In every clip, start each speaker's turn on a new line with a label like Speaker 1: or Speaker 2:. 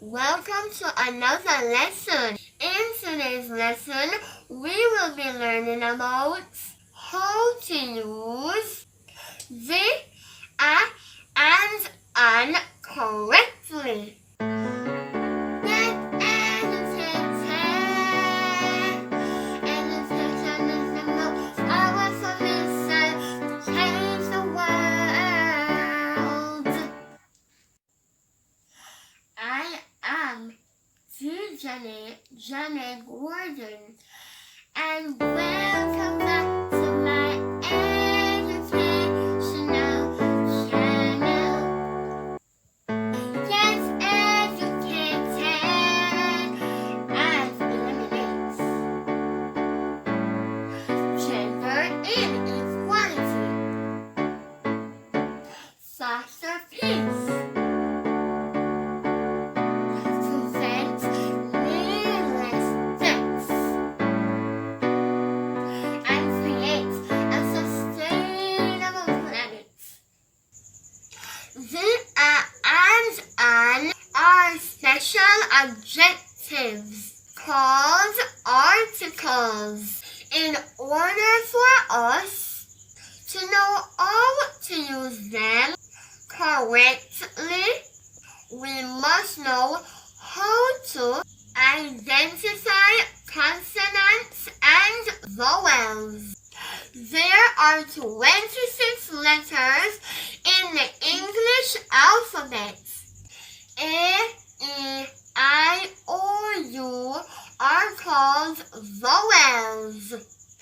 Speaker 1: Welcome to another lesson. In today's lesson, we will be learning about how to use the, a, and an correctly. Dijonae Jàyñae and welcome back to my educational channel. Get educated as eliminates gender inequality. Faster pace. The, a, and an are special adjectives called articles. In order for us to know how to use them correctly, we must know how to identify consonants and vowels. There are 26 letters in the English alphabet. A, E, I, O, U are called vowels.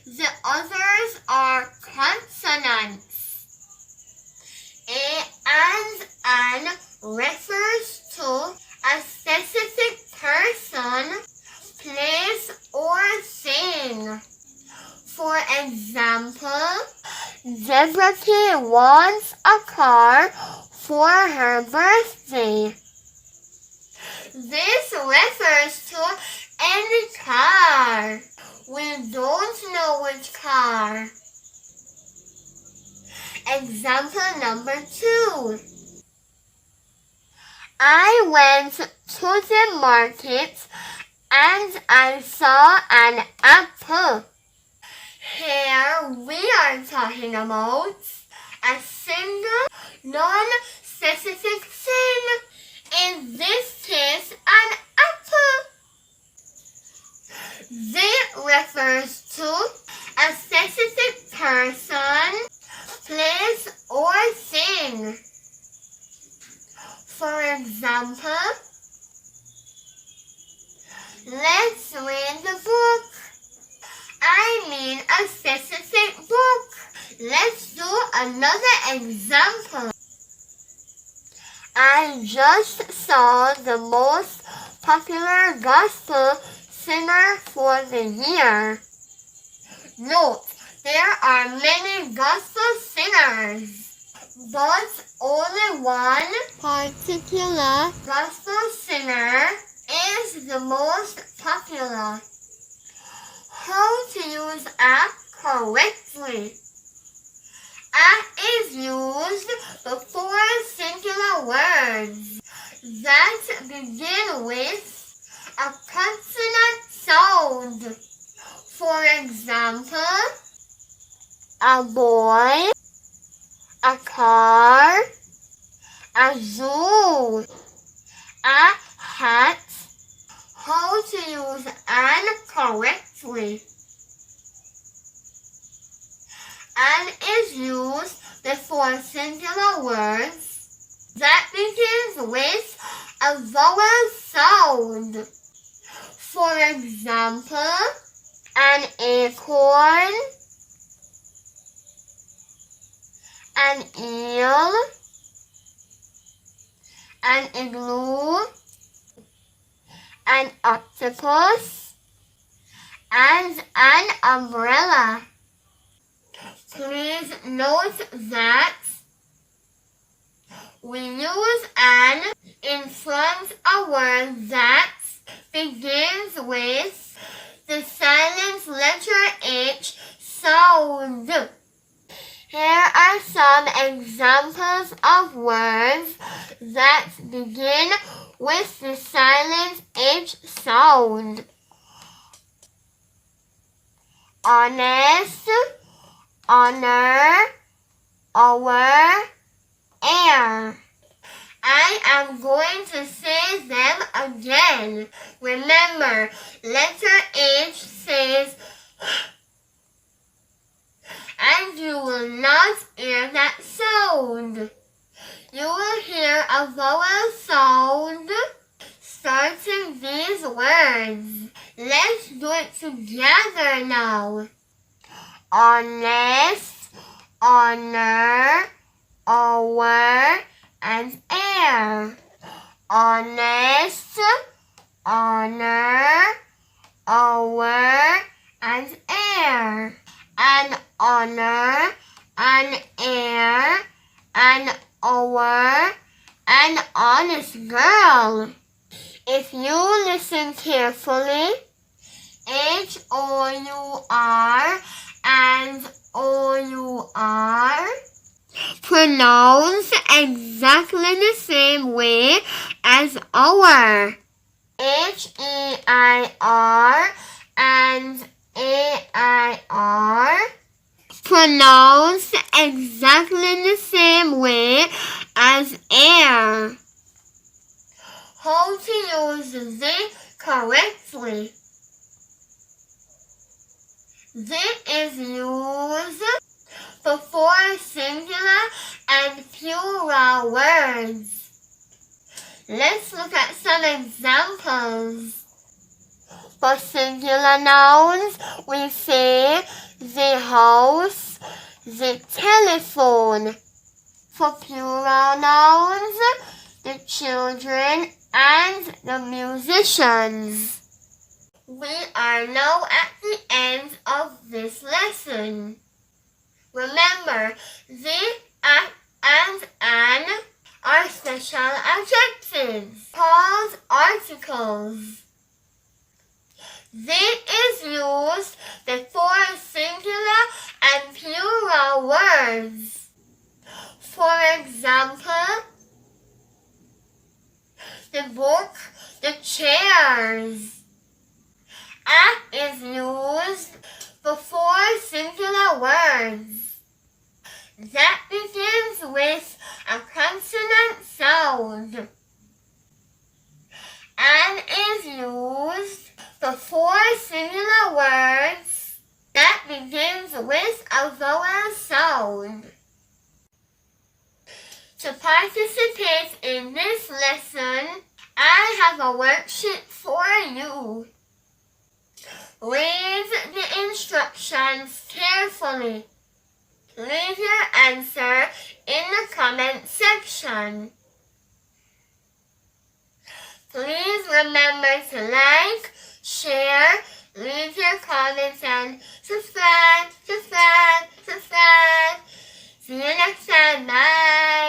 Speaker 1: The others are consonants. A and an refers to a specific person, place, or thing. For example, Dorothy wants a car for her birthday. This refers to any car. We don't know which car. Example number 2. I went to the market and I saw an apple. Here we are talking about a single, non-specific thing. In this case, an apple. This refers to a specific person, place, or thing. For example, let's read the book. I mean a specific book. Let's do another example. I just saw the most popular gospel singer for the year. Note, there are many gospel singers, but only one particular gospel singer is the most popular. How to use a correctly. A is used before singular words that begin with a consonant sound. For example, a boy, a car, a zoo, a hat. How to use an correctly. An is used before singular words that begins with a vowel sound. For example, an acorn, an eel, an igloo, an octopus, and an umbrella. Please note that we use an in front of a word that begins with the silent letter H sound. Here are some examples of words that begin with the silent H sound. Honest, honor, our, air. I am going to say them again. Remember, letter H says and you will not hear that sound. You will hear a vowel sound starting these words. Let's do it together now. Honest, honor, our, and air. Honest, honor, our, and air. An honor, an air, an our, an honest girl. If you listen carefully, H-O-U-R and O-U-R pronounce exactly the same way as our. H-E-I-R and A-I-R pronounced exactly the same way as air. How to use the correctly. The is used before singular and plural words. Let's look at some examples. For singular nouns, we say the house, the telephone. For plural nouns, the children and the musicians. We are now at the end of this lesson. Remember, the, at, and an are special adjectives called articles. The is used before singular and plural words. For example, the book, the chairs. At is used before singular words that begins with a consonant sound. An is used before singular words that begins with a vowel sound. To participate in this lesson, I have a worksheet for you. Read the instructions carefully. Leave your answer in the comment section. Please remember to like, share, leave your comments, and subscribe. See you next time. Bye.